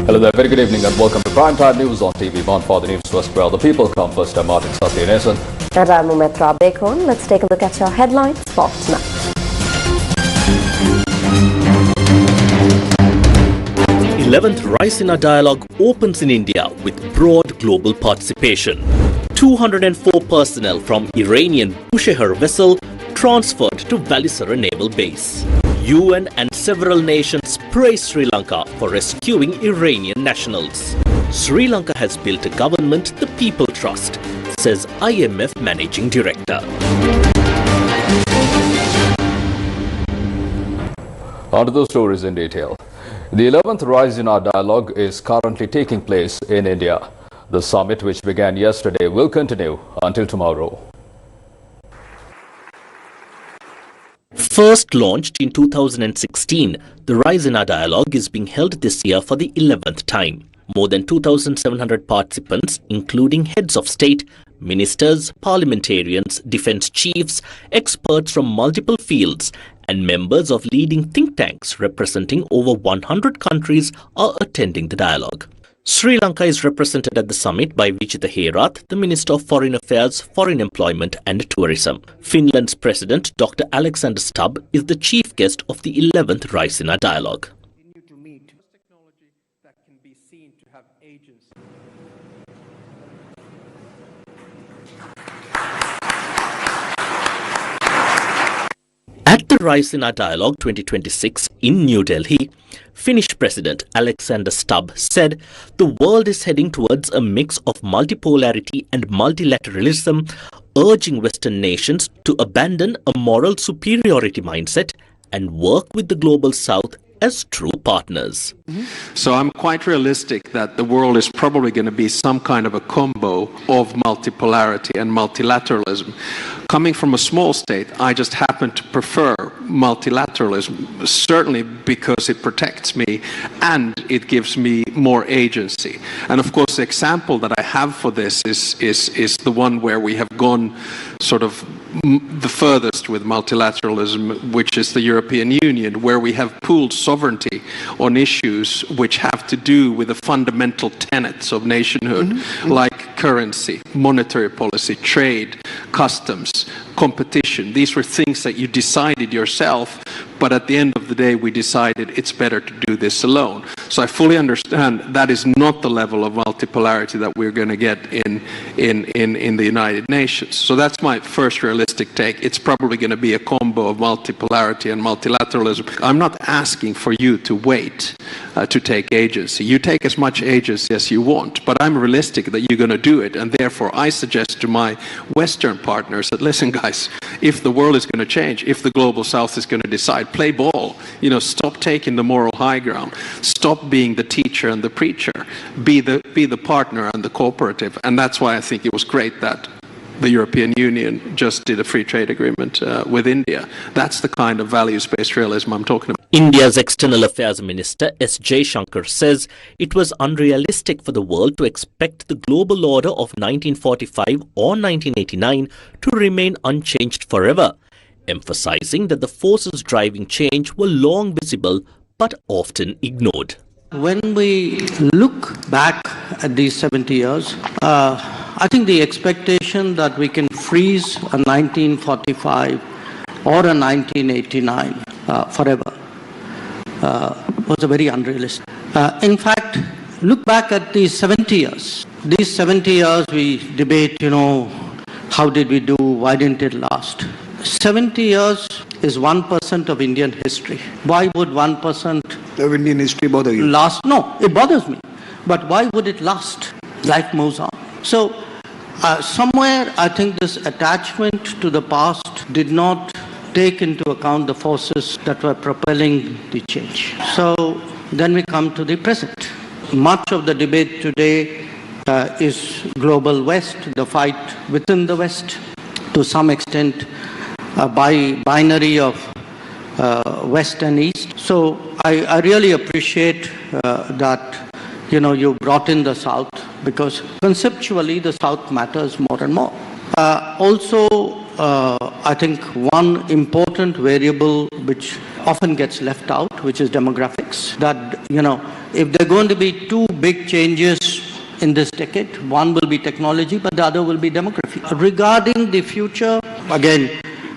Hello there, very good evening and welcome to Primetime News on TV One for the Newsfirst, where the people come first. I'm Martin Satyanesan. And I'm Umitra Bekon. Let's take a look at your headlines for tonight. 11th Raisina dialogue opens in India with broad global participation. 204 personnel from Iranian Bushehr vessel transferred to Valisara naval base. UN and several nations praise Sri Lanka for rescuing Iranian nationals. Sri Lanka has built a government the people trust, says IMF Managing Director. On to those stories in detail. The 11th Raisina dialogue is currently taking place in India. The summit, which began yesterday, will continue until tomorrow. First launched in 2016, the Raisina dialogue is being held this year for the 11th time. More than 2,700 participants, including heads of state, ministers, parliamentarians, defense chiefs, experts from multiple fields, and members of leading think tanks representing over 100 countries are attending the dialogue. Sri Lanka is represented at the summit by Vijitha Herath, the Minister of Foreign Affairs, Foreign Employment and Tourism. Finland's President Dr. Alexander Stubb is the chief guest of the 11th Raisina dialogue. At the Raisina Dialogue 2026 in New Delhi, Finnish President Alexander Stubb said the world is heading towards a mix of multipolarity and multilateralism, urging Western nations to abandon a moral superiority mindset and work with the Global South as true partners. So I'm quite realistic that the world is probably going to be some kind of a combo of multipolarity and multilateralism. Coming from a small state, I just happen to prefer multilateralism, certainly because it protects me and it gives me more agency. And of course, the example that I have for this is the one where we have gone sort of the furthest with multilateralism, which is the European Union, where we have pooled sovereignty on issues which have to do with the fundamental tenets of nationhood, like currency, monetary policy, trade, customs, competition. These were things that you decided yourself, but at the end of the day, we decided it's better to do this alone. So I fully understand that is not the level of multipolarity that we're going to get in the United Nations. So that's my first realistic take. It's probably going to be a combo of multipolarity and multilateralism. I'm not asking for you to wait to take agency. You take as much agency as you want, but I'm realistic that you're going to do it, and therefore I suggest to my Western partners that, listen guys, if the world is going to change, if the Global South is going to decide, play ball. Stop taking the moral high ground. Stop being the teacher and the preacher. Be the partner and the cooperative. And that's why I think it was great that the European Union just did a free trade agreement with India. That's the kind of values-based realism I'm talking about. India's External Affairs Minister S. Jaishankar says it was unrealistic for the world to expect the global order of 1945 or 1989 to remain unchanged forever, emphasizing that the forces driving change were long visible but often ignored. When we look back at these 70 years, I think the expectation that we can freeze a 1945 or a 1989 forever was a very unrealistic. In fact, look back at these 70 years. These 70 years we debate, how did we do, why didn't it last? 70 years is 1% of Indian history. Why would 1% of Indian history bother you? Last? No, it bothers me. But why would it last? Life moves on. So, somewhere I think this attachment to the past did not take into account the forces that were propelling the change. So, then we come to the present. Much of the debate today is global West, the fight within the West, to some extent a binary of West and East. So I really appreciate that you brought in the South, because conceptually the South matters more and more. Also, I think one important variable which often gets left out, which is demographics, that if there are going to be two big changes in this decade, one will be technology, but the other will be demography. Regarding the future, again,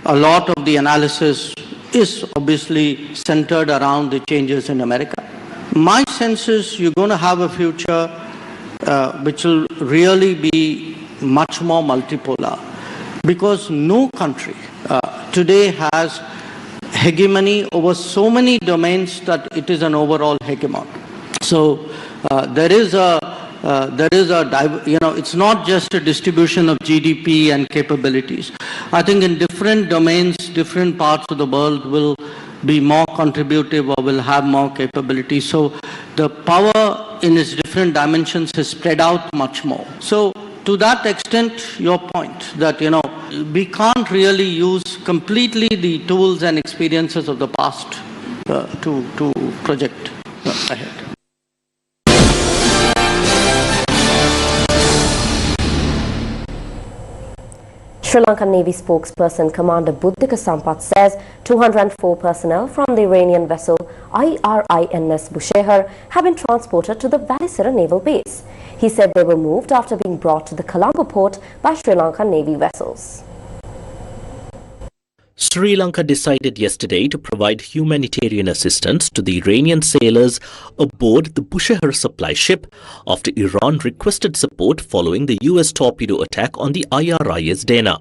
a lot of the analysis is obviously centered around the changes in America. My sense is you're going to have a future which will really be much more multipolar, because no country today has hegemony over so many domains that it is an overall hegemon. So it's not just a distribution of GDP and capabilities. I think in different domains, different parts of the world will be more contributive or will have more capability. So the power in its different dimensions is spread out much more. So to that extent, your point that, we can't really use completely the tools and experiences of the past to project ahead. Sri Lankan Navy spokesperson Commander Buddhika Sampath says 204 personnel from the Iranian vessel IRINS Bushehr have been transported to the Valisira naval base. He said they were moved after being brought to the Colombo port by Sri Lankan Navy vessels. Sri Lanka decided yesterday to provide humanitarian assistance to the Iranian sailors aboard the Bushehr supply ship after Iran requested support following the US torpedo attack on the IRIS Dana.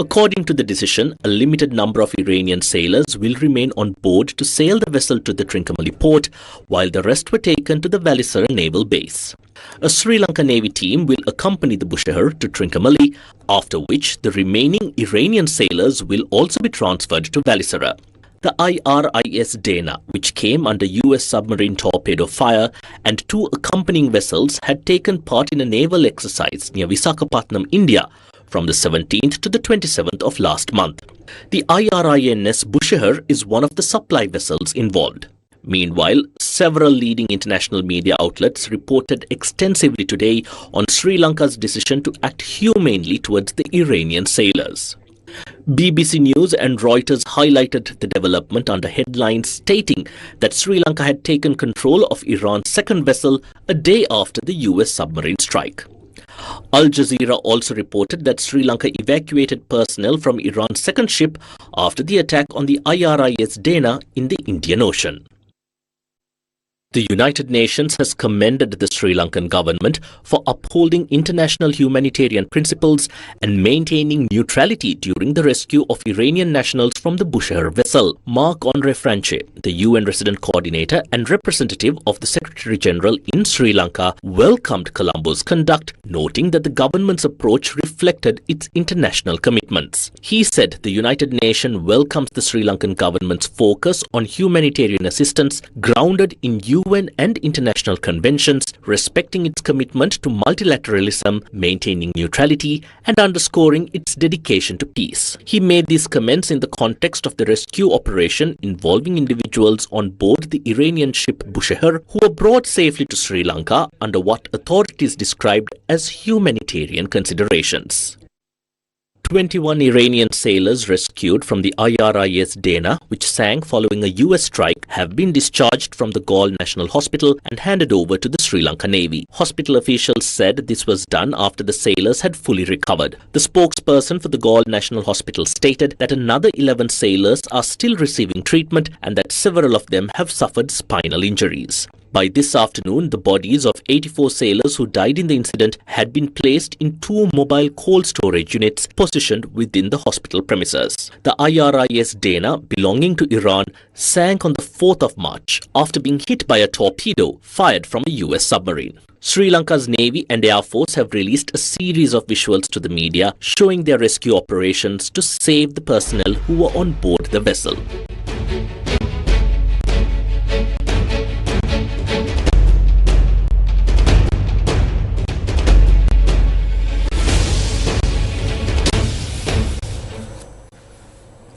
According to the decision, a limited number of Iranian sailors will remain on board to sail the vessel to the Trincomalee port, while the rest were taken to the Valisira naval base. A Sri Lanka Navy team will accompany the Bushehr to Trincomalee, after which the remaining Iranian sailors will also be transferred to Valisira. The IRIS Dana, which came under US submarine torpedo fire, and two accompanying vessels had taken part in a naval exercise near Visakhapatnam, India, from the 17th to the 27th of last month. The IRINS Bushehr is one of the supply vessels involved. Meanwhile, several leading international media outlets reported extensively today on Sri Lanka's decision to act humanely towards the Iranian sailors. BBC News and Reuters highlighted the development under headlines stating that Sri Lanka had taken control of Iran's second vessel a day after the US submarine strike. Al Jazeera also reported that Sri Lanka evacuated personnel from Iran's second ship after the attack on the IRIS Dana in the Indian Ocean. The United Nations has commended the Sri Lankan government for upholding international humanitarian principles and maintaining neutrality during the rescue of Iranian nationals from the Bushehr vessel. Marc-André Franche, the UN resident coordinator and representative of the Secretary-General in Sri Lanka, welcomed Colombo's conduct, noting that the government's approach reflected its international commitments. He said the United Nations welcomes the Sri Lankan government's focus on humanitarian assistance grounded in UN and international conventions, respecting its commitment to multilateralism, maintaining neutrality, and underscoring its dedication to peace. He made these comments in the context of the rescue operation involving individuals on board the Iranian ship Bushehr who were brought safely to Sri Lanka under what authorities described as humanitarian considerations. 21 Iranian sailors rescued from the IRIS Dana, which sank following a US strike, have been discharged from the Galle National Hospital and handed over to the Sri Lanka Navy. Hospital officials said this was done after the sailors had fully recovered. The spokesperson for the Galle National Hospital stated that another 11 sailors are still receiving treatment and that several of them have suffered spinal injuries. By this afternoon, the bodies of 84 sailors who died in the incident had been placed in 2 mobile cold storage units positioned within the hospital premises. The IRIS Dana, belonging to Iran, sank on the 4th of March after being hit by a torpedo fired from a US submarine. Sri Lanka's Navy and Air Force have released a series of visuals to the media showing their rescue operations to save the personnel who were on board the vessel.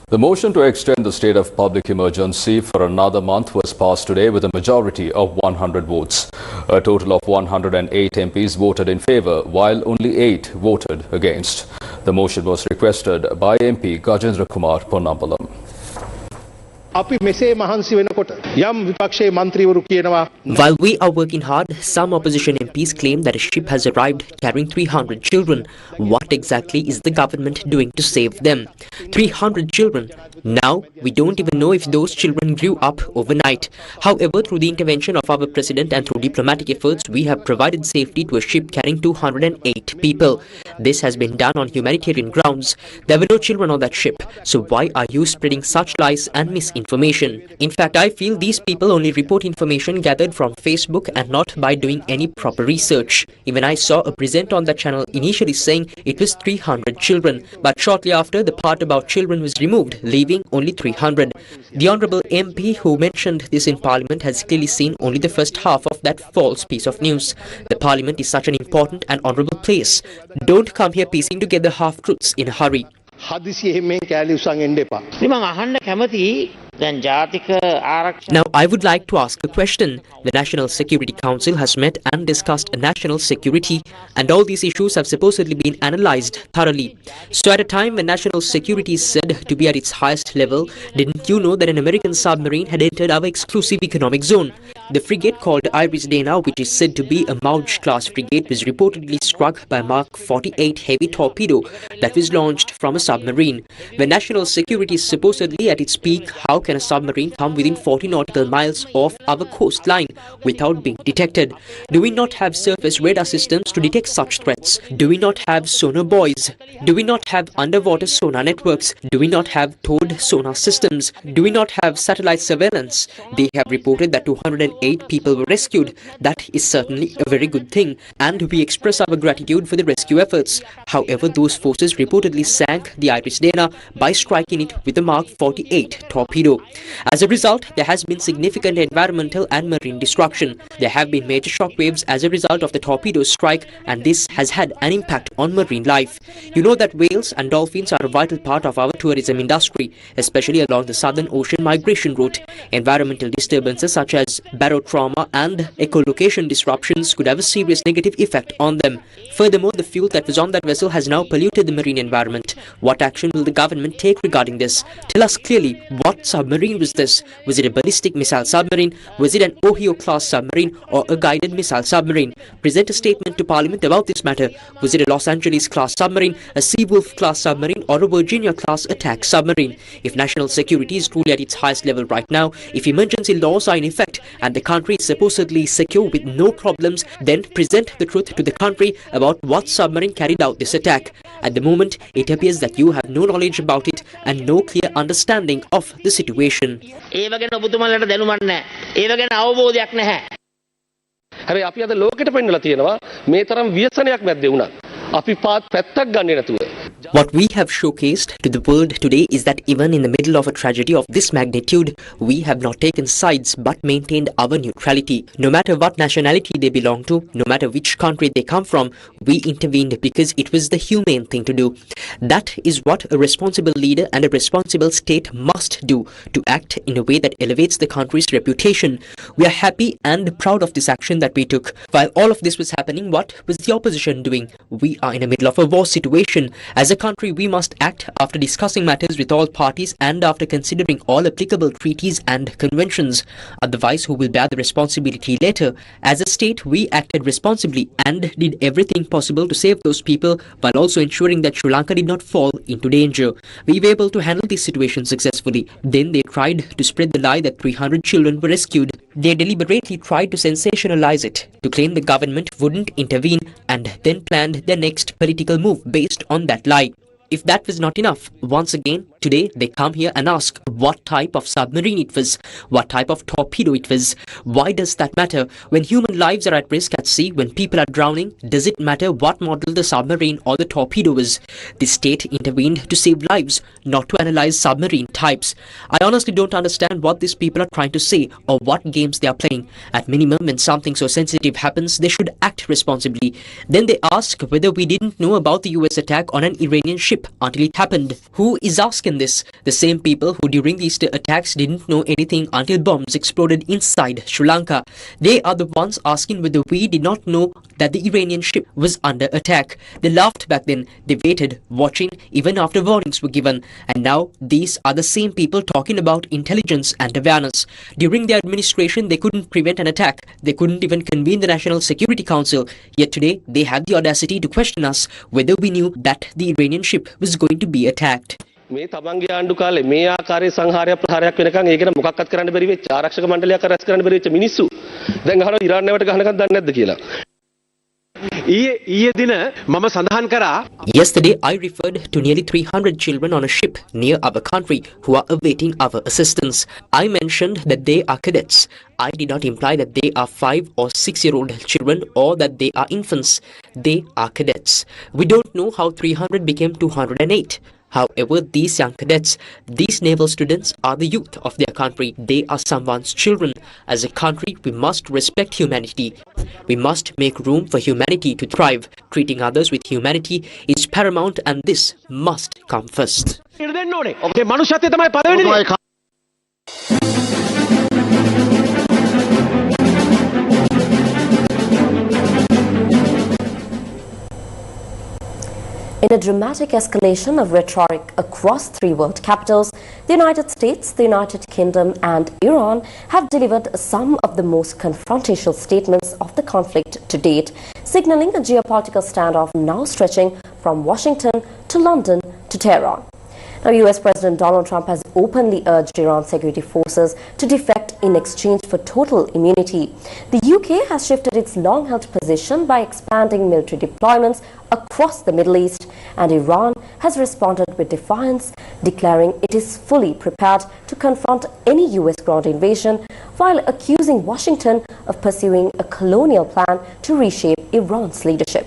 The motion to extend the state of public emergency for another month was passed today with a majority of 100 votes. A total of 108 MPs voted in favour, while only 8 voted against. The motion was requested by MP Gajendra Kumar Ponnambalam. අපි මෙසේ මහන්සි වෙනකොට යම් විපක්ෂයේ මන්ත්‍රීවරු කියනවා While we are working hard, some opposition MPs claim that a ship has arrived carrying 300 children. What exactly is the government doing to save them? 300 children. Now, we don't even know if those children grew up overnight. However, through the intervention of our president and through diplomatic efforts, we have provided safety to a ship carrying 208 people. This has been done on humanitarian grounds. There were no children on that ship. So why are you spreading such lies and misinformation? In fact, I feel these people only report information gathered from Facebook and not by doing any proper research. Even I saw a presenter on that channel initially saying it was 300 children, but shortly after, the part about children was removed, leaving only 300. The Honourable MP who mentioned this in Parliament has clearly seen only the first half of that false piece of news. The Parliament is such an important and honourable place. Don't come here piecing together half-truths in a hurry. Now, I would like to ask a question. The National Security Council has met and discussed national security, and all these issues have supposedly been analysed thoroughly. So at a time when national security is said to be at its highest level, didn't you know that an American submarine had entered our exclusive economic zone? The frigate called Raisina, which is said to be a Mauj-class frigate, was reportedly struck by a Mark 48 heavy torpedo that was launched from a submarine. When national security is supposedly at its peak, how can a submarine come within 40 nautical miles of our coastline without being detected? Do we not have surface radar systems to detect such threats? Do we not have sonar buoys? Do we not have underwater sonar networks? Do we not have towed sonar systems? Do we not have satellite surveillance? They have reported that 208 people were rescued. That is certainly a very good thing, and we express our gratitude for the rescue efforts. However, those forces reportedly sank the Raisina by striking it with a Mark 48 torpedo. As a result, there has been significant environmental and marine destruction. There have been major shockwaves as a result of the torpedo strike, and this has had an impact on marine life. You know that whales and dolphins are a vital part of our tourism industry, especially along the Southern Ocean migration route. Environmental disturbances such as barotrauma and echolocation disruptions could have a serious negative effect on them. Furthermore, the fuel that was on that vessel has now polluted the marine environment. What action will the government take regarding this? Tell us clearly, what submarine was this? Was it a ballistic missile submarine? Was it an Ohio-class submarine or a guided missile submarine? Present a statement to Parliament about this matter. Was it a Los Angeles-class submarine, a Seawolf-class submarine or a Virginia-class attack submarine? If national security is truly at its highest level right now, if emergency laws are in effect and the country is supposedly secure with no problems, then present the truth to the country about what submarine carried out this attack. At the moment, it appears that you have no knowledge about it and no clear understanding of the situation. හැබැයි අපි අද ලෝකෙට පෙන්නලා තියෙනවා මේ තරම් ව්‍යසනයක් මැද්දේ වුණත් අපි පාත් පැත්තක් ගන්නේ නැතුව. What we have showcased to the world today is that even in the middle of a tragedy of this magnitude, we have not taken sides but maintained our neutrality. No matter what nationality they belong to, no matter which country they come from, we intervened because it was the humane thing to do. That is what a responsible leader and a responsible state must do, to act in a way that elevates the country's reputation. We are happy and proud of this action that we took. While all of this was happening, what was the opposition doing? We are in the middle of a war situation. As a country, we must act after discussing matters with all parties and after considering all applicable treaties and conventions. Otherwise, who will bear the responsibility later? As a state, we acted responsibly and did everything possible to save those people while also ensuring that Sri Lanka did not fall into danger. We were able to handle this situation successfully. Then they tried to spread the lie that 300 children were rescued. They deliberately tried to sensationalize it, to claim the government wouldn't intervene, and then planned their next political move based on that lie. If that was not enough, once again, today they come here and ask what type of submarine it was, what type of torpedo it was. Why does that matter? When human lives are at risk at sea, when people are drowning, does it matter what model the submarine or the torpedo is? The state intervened to save lives, not to analyze submarine types. I honestly don't understand what these people are trying to say or what games they are playing. At minimum, when something so sensitive happens, they should act responsibly. Then they ask whether we didn't know about the US attack on an Iranian ship until it happened. Who is asking question this. The same people who during these attacks didn't know anything until bombs exploded inside Sri Lanka. They are the ones asking whether we did not know that the Iranian ship was under attack. They laughed back then. They waited, watching, even after warnings were given. And now these are the same people talking about intelligence and awareness. During their administration, they couldn't prevent an attack. They couldn't even convene the National Security Council. Yet today, they have the audacity to question us whether we knew that the Iranian ship was going to be attacked. මේ තමන්ගේ ආණ්ඩු කාලේ මේ ආකාරයේ සංහාරයක් ප්‍රහාරයක් වෙනකන් ඒකන මොකක්වත් කරන්න බැරි වෙච්ච ආරක්ෂක මණ්ඩලයක් රැස් කරන්න බැරි වෙච්ච මිනිස්සු දැන් අහනවා ඉරාන් නැවට ගහනකම් දන්නේ නැද්ද කියලා. Yesterday, I referred to nearly 300 children on a ship near our country who are awaiting our assistance. I mentioned that they are cadets. I did not imply that they are 5 or 6-year-old children or that they are infants. They are cadets. We don't know how 300 became 208. However, these young cadets, these naval students are the youth of their country. They are someone's children. As a country, we must respect humanity. We must make room for humanity to thrive. Treating others with humanity is paramount, and this must come first. In a dramatic escalation of rhetoric across 3 world capitals, the United States, the United Kingdom and Iran have delivered some of the most confrontational statements of the conflict to date, signaling a geopolitical standoff now stretching from Washington to London to Tehran. Now, US President Donald Trump has openly urged Iran's security forces to defect in exchange for total immunity. The UK has shifted its long-held position by expanding military deployments across the Middle East, and Iran has responded with defiance, declaring it is fully prepared to confront any US ground invasion, while accusing Washington of pursuing a colonial plan to reshape Iran's leadership.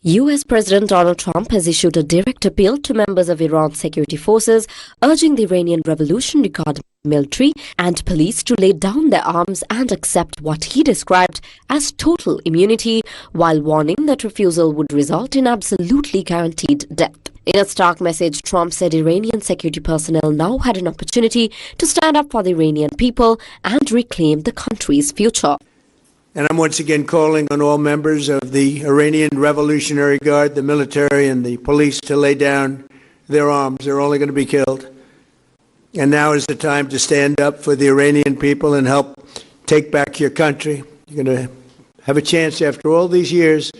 US President Donald Trump has issued a direct appeal to members of Iran's security forces, urging the Iranian Revolutionary Guard military and police to lay down their arms and accept what he described as total immunity, while warning that refusal would result in absolutely guaranteed death. In a stark message, Trump said Iranian security personnel now had an opportunity to stand up for the Iranian people and reclaim the country's future. And I'm once again calling on all members of the Iranian Revolutionary Guard, the military and the police, to lay down their arms. They're only going to be killed. And now is the time to stand up for the Iranian people and help take back your country. You're going to have a chance after all these years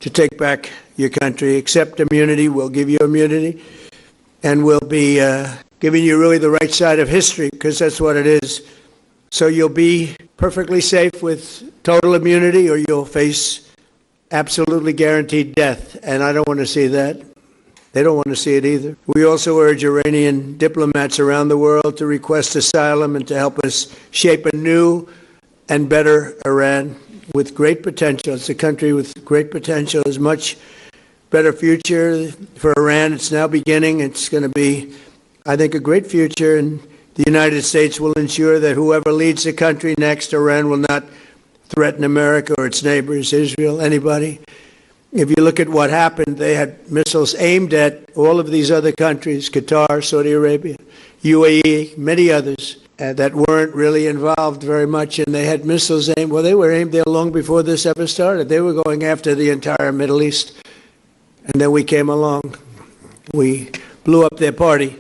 to take back your country. Accept immunity. We'll give you immunity. And we'll be giving you really the right side of history, because that's what it is. So you'll be perfectly safe with total immunity, or you'll face absolutely guaranteed death. And I don't want to see that. They don't want to see it either. We also urge Iranian diplomats around the world to request asylum and to help us shape a new and better Iran with great potential. It's a country with great potential. There's much better future for Iran. It's now beginning. It's going to be, I think, a great future. And the United States will ensure that whoever leads the country next, Iran will not threaten America or its neighbors, Israel, anybody. If you look at what happened, they had missiles aimed at all of these other countries, Qatar, Saudi Arabia, UAE, many others that weren't really involved very much, and they had missiles aimed. Well, they were aimed there long before this ever started. They were going after the entire Middle East. And then we came along. We blew up their party.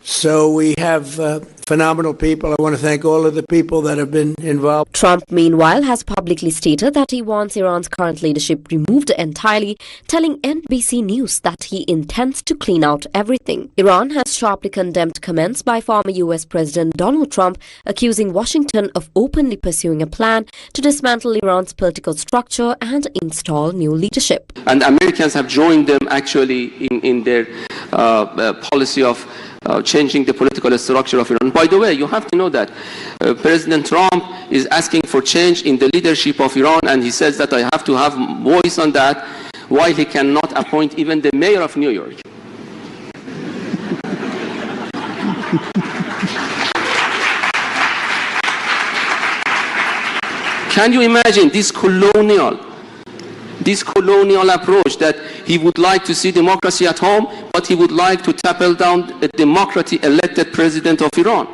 So we have phenomenal people. I want to thank all of the people that have been involved. Trump, meanwhile, has publicly stated that he wants Iran's current leadership removed entirely, telling NBC News that he intends to clean out everything. Iran has sharply condemned comments by former US President Donald Trump, accusing Washington of openly pursuing a plan to dismantle Iran's political structure and install new leadership. And Americans have joined them actually in their policy of changing the political structure of Iran. By the way, you have to know that President Trump is asking for change in the leadership of Iran, and he says that I have to have voice on that, while he cannot appoint even the mayor of New York. Can you imagine this colonial approach, that he would like to see democracy at home, but but he would like to topple down a democratically elected president of Iran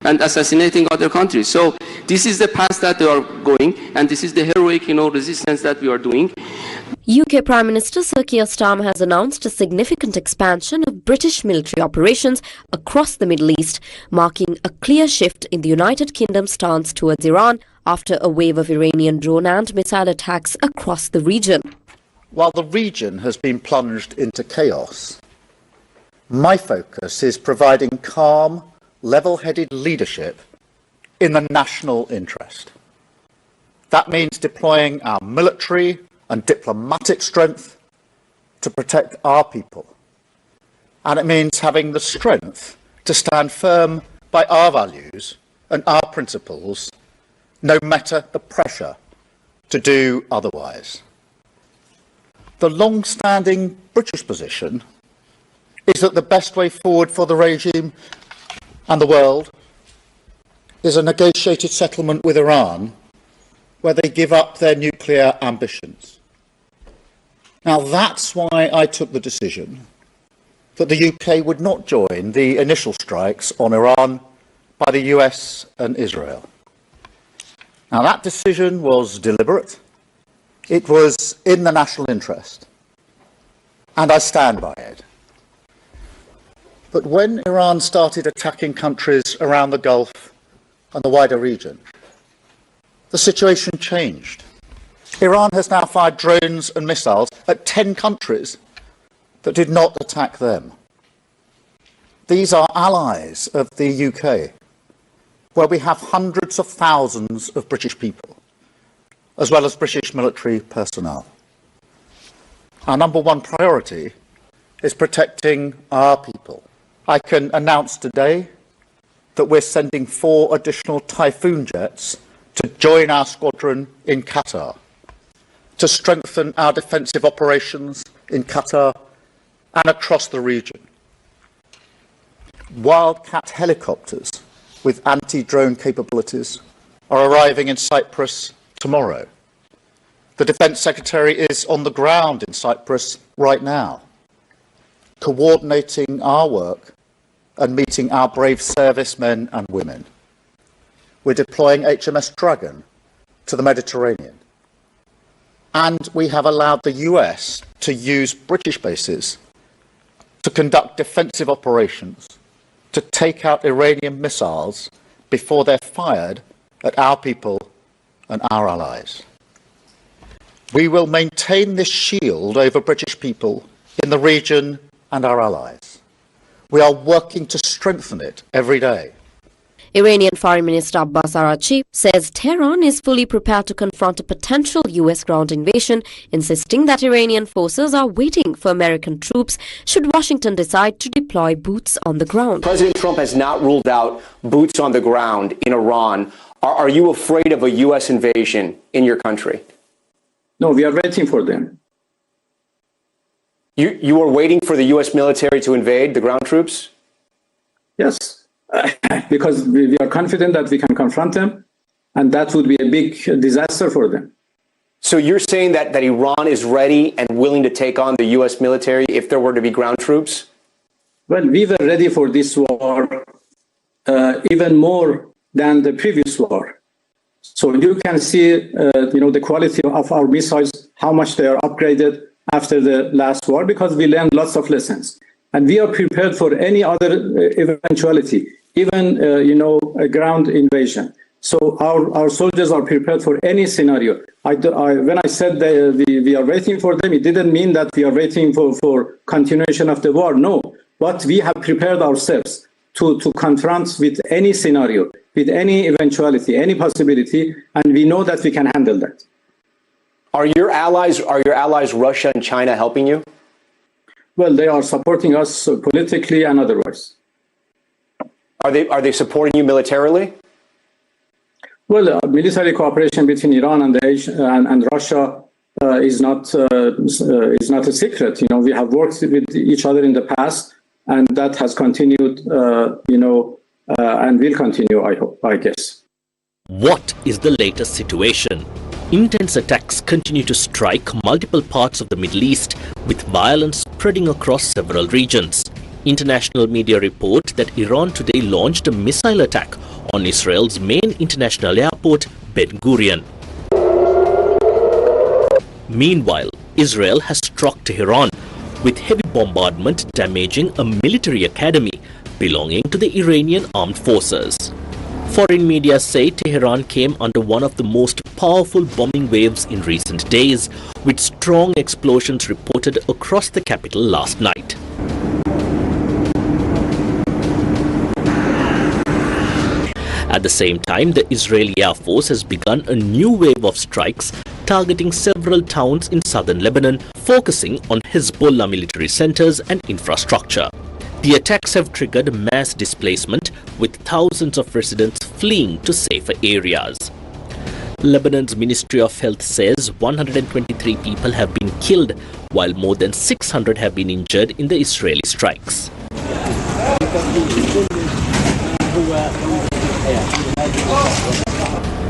and assassinating other countries. So this is the path that they are going, and this is the heroic, resistance that we are doing. UK Prime Minister Sir Keir Starmer has announced a significant expansion of British military operations across the Middle East, marking a clear shift in the United Kingdom's stance towards Iran after a wave of Iranian drone and missile attacks across the region. While the region has been plunged into chaos, my focus is providing calm, level-headed leadership in the national interest. That means deploying our military and diplomatic strength to protect our people. And it means having the strength to stand firm by our values and our principles, no matter the pressure to do otherwise. The long-standing British position is that the best way forward for the regime and the world is a negotiated settlement with Iran where they give up their nuclear ambitions. Now, that's why I took the decision that the UK would not join the initial strikes on Iran by the US and Israel. Now, that decision was deliberate. It was in the national interest, and I stand by it. But when Iran started attacking countries around the Gulf and the wider region, the situation changed. Iran has now fired drones and missiles at 10 countries that did not attack them. These are allies of the UK, where we have hundreds of thousands of British people, as well as British military personnel. Our number one priority is protecting our people. I can announce today that we're sending 4 additional Typhoon jets to join our squadron in Qatar, to strengthen our defensive operations in Qatar and across the region. Wildcat helicopters with anti-drone capabilities are arriving in Cyprus tomorrow. The Defence Secretary is on the ground in Cyprus right now, coordinating our work and meeting our brave servicemen and women. We're deploying HMS Dragon to the Mediterranean. And we have allowed the US to use British bases to conduct defensive operations to take out Iranian missiles before they're fired at our people and our allies. We will maintain this shield over British people in the region and our allies. We are working to strengthen it every day. Iranian Foreign Minister Abbas Araghchi says Tehran is fully prepared to confront a potential US ground invasion, insisting that Iranian forces are waiting for American troops should Washington decide to deploy boots on the ground. President Trump has not ruled out boots on the ground in Iran. Are you afraid of a US invasion in your country? No, we are waiting for them. You are waiting for the US military to invade the ground troops? Yes. Because we are confident that we can confront them, and that would be a big disaster for them. So you're saying that Iran is ready and willing to take on the US military if there were to be ground troops? Well, we were ready for this war even more than the previous war. So you can see, the quality of our missiles, how much they are upgraded after the last war, because we learned lots of lessons. And we are prepared for any other eventuality, even, a ground invasion. So our soldiers are prepared for any scenario. When I said we are waiting for them, it didn't mean that we are waiting for continuation of the war. No, but we have prepared ourselves to confront with any scenario, with any eventuality, any possibility, and we know that we can handle that. Are your allies Russia and China helping you? Well, they are supporting us politically and otherwise. Are they supporting you militarily? Well, military cooperation between Iran and Russia is not a secret. We have worked with each other in the past, and that has continued, and will continue, I guess. What is the latest situation? Intense attacks continue to strike multiple parts of the Middle East, with violence spreading across several regions. International media report that Iran today launched a missile attack on Israel's main international airport, Ben Gurion. Meanwhile, Israel has struck Tehran with heavy bombardment damaging a military academy belonging to the Iranian armed forces. Foreign media say Tehran came under one of the most powerful bombing waves in recent days, with strong explosions reported across the capital last night. At the same time, the Israeli Air Force has begun a new wave of strikes targeting several towns in southern Lebanon, focusing on Hezbollah military centers and infrastructure. The attacks have triggered mass displacement, with thousands of residents fleeing to safer areas. Lebanon's Ministry of Health says 123 people have been killed, while more than 600 have been injured in the Israeli strikes.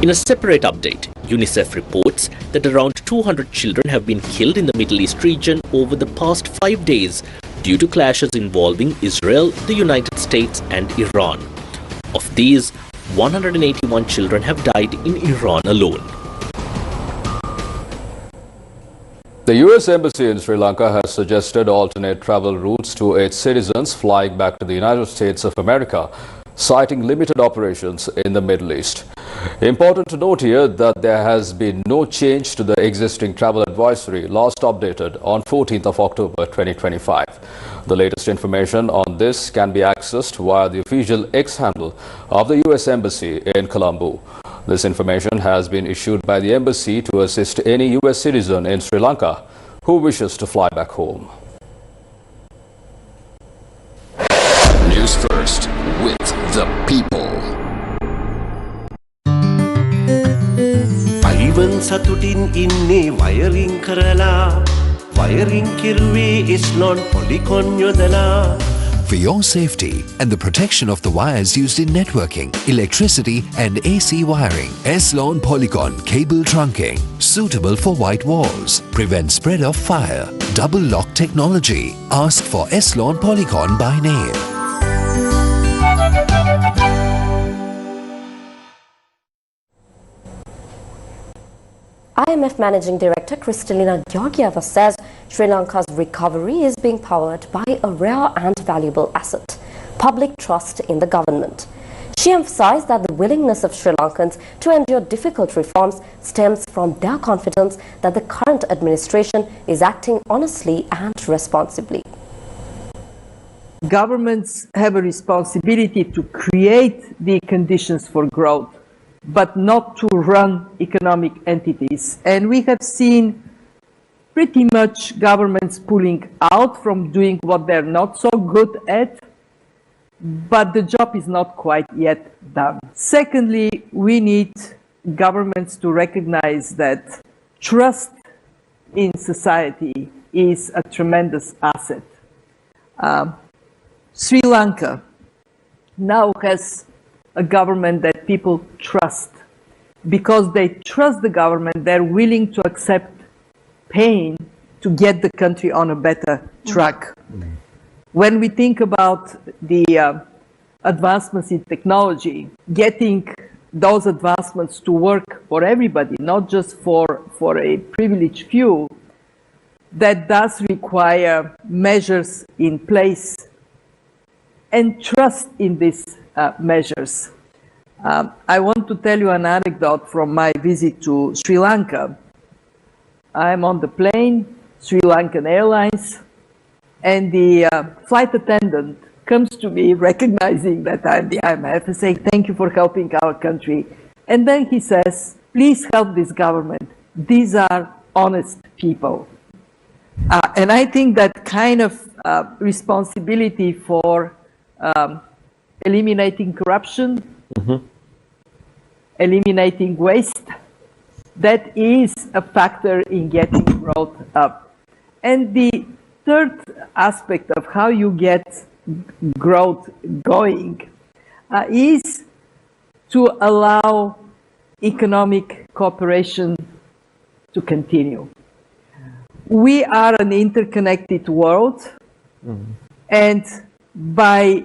In a separate update, UNICEF reports that around 200 children have been killed in the Middle East region over the past 5 days due to clashes involving Israel, the United States and Iran. Of these, 181 children have died in Iran alone. The US Embassy in Sri Lanka has suggested alternate travel routes to its citizens flying back to the United States of America, citing limited operations in the Middle East. Important to note here that there has been no change to the existing travel advisory last updated on 14th of October 2025. The latest information on this can be accessed via the official X handle of the US Embassy in Colombo. This information has been issued by the embassy to assist any US citizen in Sri Lanka who wishes to fly back home. Newsfirst with the people. Ivan සතුටින් ඉන්නේ wiring කරලා wiring කිරුවේ එස්ලොන් පොලිකොන් යොදලා. For your safety and the protection of the wires used in networking, electricity and AC wiring, Eslon Polycon cable trunking, suitable for white walls, prevent spread of fire, double lock technology. Ask for Eslon Polycon by name. IMF Managing Director Kristalina Georgieva says Sri Lanka's recovery is being powered by a rare and valuable asset, public trust in the government. She emphasized that the willingness of Sri Lankans to endure difficult reforms stems from their confidence that the current administration is acting honestly and responsibly. Governments have a responsibility to create the conditions for growth, but not to run economic entities. And we have seen pretty much governments pulling out from doing what they're not so good at, but the job is not quite yet done. Secondly, we need governments to recognize that trust in society is a tremendous asset. Sri Lanka now has a government that people trust. Because they trust the government, they're willing to accept pain to get the country on a better track. When we think about the advancements in technology, getting those advancements to work for everybody, not just for a privileged few, that does require measures in place and trust in these measures. I want to tell you an anecdote from my visit to Sri Lanka. I'm on the plane, Sri Lankan Airlines, and the flight attendant comes to me recognizing that I'm the IMF and saying, thank you for helping our country. And then he says, please help this government. These are honest people. And I think that kind of responsibility for eliminating corruption, eliminating waste, that is a factor in getting growth up. And the third aspect of how you get growth going is to allow economic cooperation to continue. we are an interconnected world, and by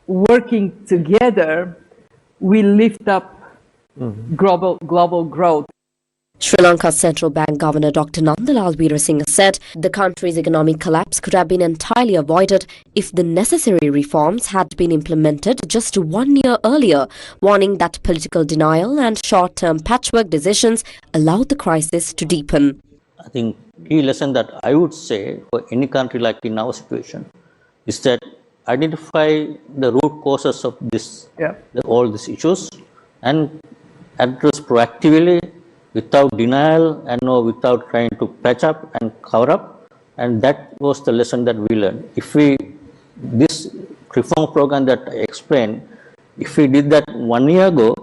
working together, we lift up global growth. Sri Lanka's Central Bank Governor Dr. Nandalal Weerasinghe said the country's economic collapse could have been entirely avoided if the necessary reforms had been implemented just 1 year earlier, warning that political denial and short-term patchwork decisions allowed the crisis to deepen. I think key lesson that I would say for any country like in our situation is that identify the root causes of this, all these issues, and address proactively without denial and without trying to patch up and cover up. And that was the lesson that we learned. If this reform program that I explained, if we did that 1 year ago,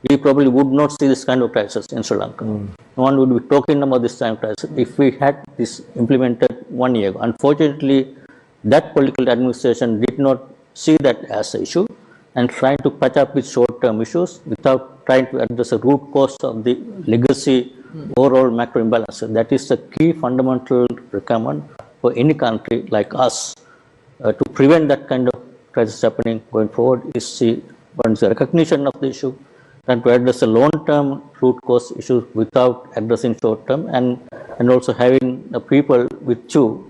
we probably would not see this kind of crisis in Sri Lanka. No one would be talking about this kind of crisis if we had this implemented 1 year ago. Unfortunately, that political administration did not see that as an issue and trying to patch up with short-term issues without trying to address the root cause of the legacy overall macro imbalance. That is the key fundamental requirement for any country like us to prevent that kind of crisis happening going forward is the recognition of the issue and to address the long-term root cause issues without addressing short-term and also having the people with you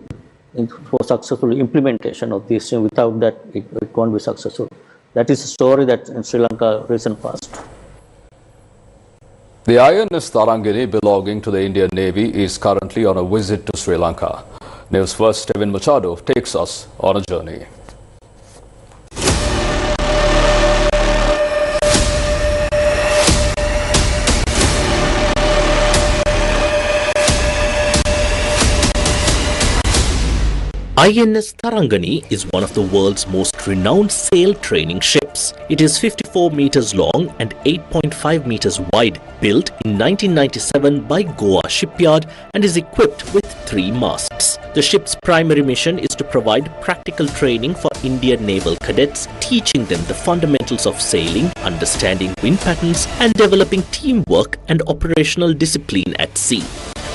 for successful implementation of this. Without that, it won't be successful. That is a story that's in Sri Lanka recent past. The INS Tarangini, belonging to the Indian Navy, is currently on a visit to Sri Lanka. Newsfirst Steven Machado takes us on a journey. INS Tarangani is one of the world's most renowned sail training ships. It is 54 meters long and 8.5 meters wide, built in 1997 by Goa Shipyard and is equipped with 3 masts. The ship's primary mission is to provide practical training for Indian naval cadets, teaching them the fundamentals of sailing, understanding wind patterns, and developing teamwork and operational discipline at sea.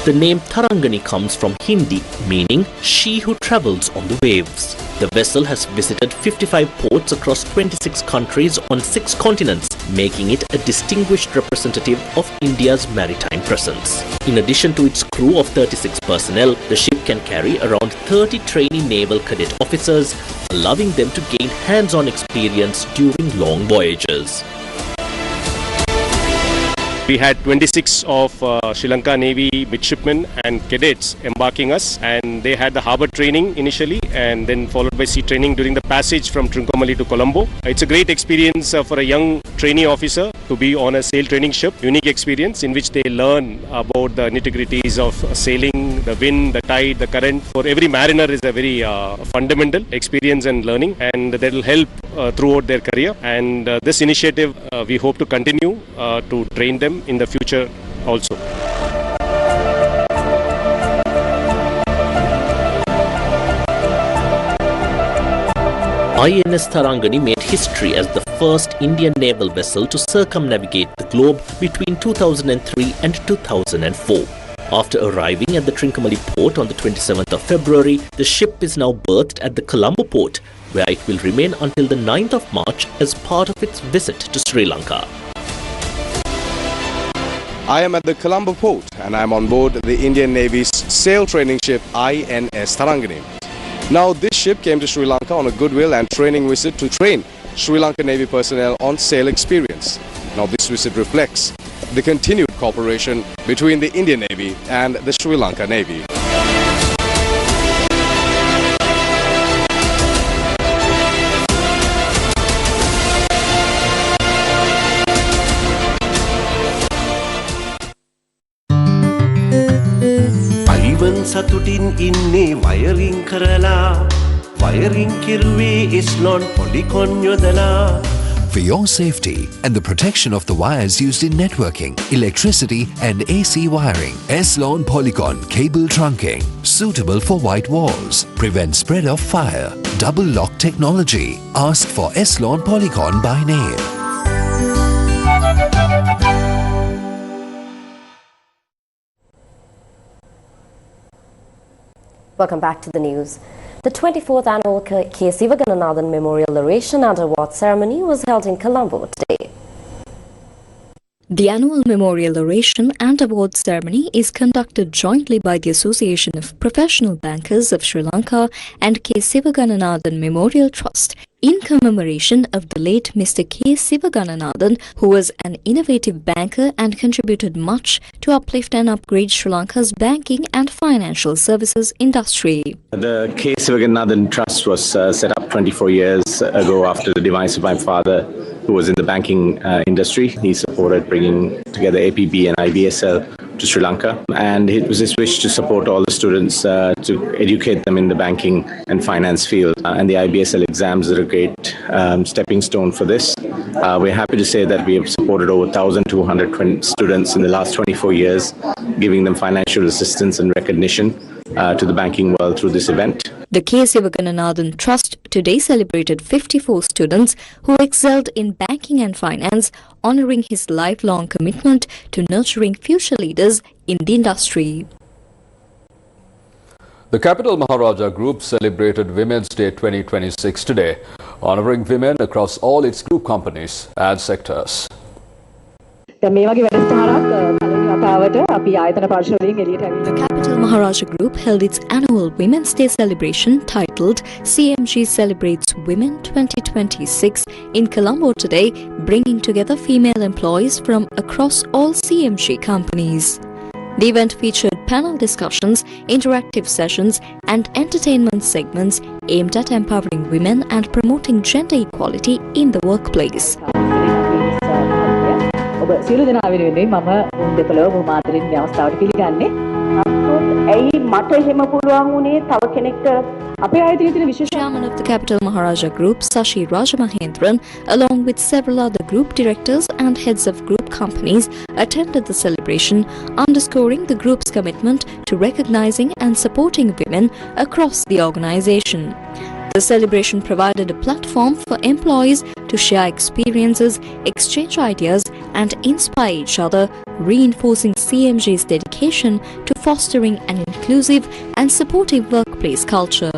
The name Tarangani comes from Hindi, meaning she who travels on the waves. The vessel has visited 55 ports across 26 countries on 6 continents, making it a distinguished representative of India's maritime presence. In addition to its crew of 36 personnel, the ship can carry around 30 trainee naval cadet officers, allowing them to gain hands-on experience during long voyages. We had 26 of Sri Lanka Navy midshipmen and cadets embarking us, and they had the harbour training initially and then followed by sea training during the passage from Trincomalee to Colombo. It's a great experience for a young trainee officer to be on a sail training ship, unique experience in which they learn about the nitty-gritties of sailing, the wind, the tide, the current. For every mariner is a very fundamental experience and learning, and that will help throughout their career. And this initiative we hope to continue to train them in the future also. INS Tarangani made history as the first Indian naval vessel to circumnavigate the globe between 2003 and 2004. After arriving at the Trincomalee port on the 27th of February, the ship is now berthed at the Colombo port, where it will remain until the 9th of March as part of its visit to Sri Lanka. I am at the Colombo port and I am on board the Indian Navy's sail training ship INS Tarangani. Now this ship came to Sri Lanka on a goodwill and training visit to train Sri Lankan Navy personnel on sail experience. Now this visit reflects the continued cooperation between the Indian Navy and the Sri Lanka Navy. සතුටින් ඉන්නේ wiring කරලා wiring කිරුවේ ඉස්ලොන් පොලිකොන් යොදලා. For your safety and the protection of the wires used in networking, electricity and AC wiring, Eslon Polycon cable trunking, suitable for white walls, prevent spread of fire, double lock technology. Ask for Eslon Polycon by name. Welcome back to the news. The 24th annual K. Sivagananathan Memorial Oration and Award Ceremony was held in Colombo today. The annual Memorial Oration and Awards Ceremony is conducted jointly by the Association of Professional Bankers of Sri Lanka and K. Sivagananathan Memorial Trust in commemoration of the late Mr. K. Sivagananathan, who was an innovative banker and contributed much to uplift and upgrade Sri Lanka's banking and financial services industry. The K. Sivagananathan Trust was set up 24 years ago after the demise of my father, who was in the banking industry. He supported bringing together APB and IBSL to Sri Lanka, and it was his wish to support all the students to educate them in the banking and finance field. And the IBSL exams are a great stepping stone for this. We're happy to say that we have supported over 1,200 students in the last 24 years, giving them financial assistance and recognition to the banking world through this event. The K. Sivagananathan Trust today celebrated 54 students who excelled in banking and finance, honouring his lifelong commitment to nurturing future leaders in the industry. The Capital Maharaja Group celebrated Women's Day 2026 today, honouring women across all its group companies and sectors. The Capital Maharaja Group held its annual Women's Day celebration titled CMG Celebrates Women 2026 in Colombo today, bringing together female employees from across all CMG companies. The event featured panel discussions, interactive sessions and entertainment segments aimed at empowering women and promoting gender equality in the workplace. සියලු දෙනා වෙනුවෙන් මම දෙපළව බොහොම ආදරෙන් මේ අවස්ථාවට පිළිගන්නේ. ඇයි මට එහෙම පුළුවන් වුණේ තව කෙනෙක්ට අපේ ආයතනයේ තියෙන විශේෂ Chairman of the Capital Maharaja Group, Sashi Rajamahendran, along with several other group directors and heads of group companies, attended the celebration, underscoring the group's commitment to recognizing and supporting women across the organization. The celebration provided a platform for employees to share experiences, exchange ideas and inspire each other, reinforcing CMG's dedication to fostering an inclusive and supportive workplace culture.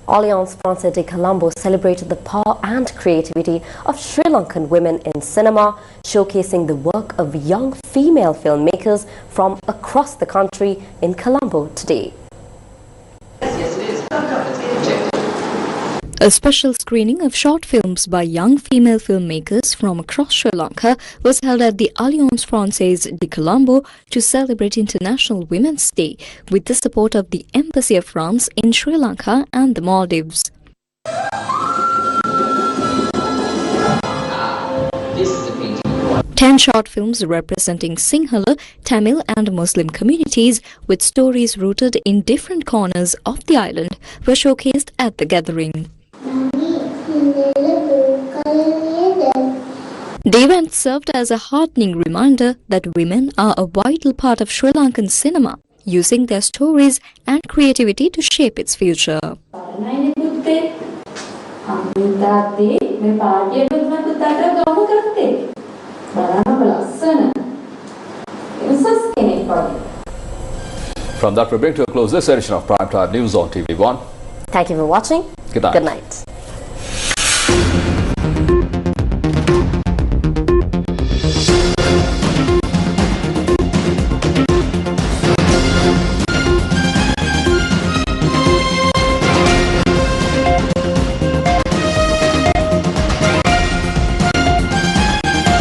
Alliance Française de Colombo celebrated the power and creativity of Sri Lankan women in cinema, showcasing the work of young female filmmakers from across the country in Colombo today. A special screening of short films by young female filmmakers from across Sri Lanka was held at the Alliance Française de Colombo to celebrate International Women's Day with the support of the Embassy of France in Sri Lanka and the Maldives. 10 short films representing Sinhala, Tamil and Muslim communities with stories rooted in different corners of the island were showcased at the gathering. The event served as a heartening reminder that women are a vital part of Sri Lankan cinema, using their stories and creativity to shape its future. From that, we bring to a close this edition of Primetime News on TV1. Thank you for watching. Good night. Good night.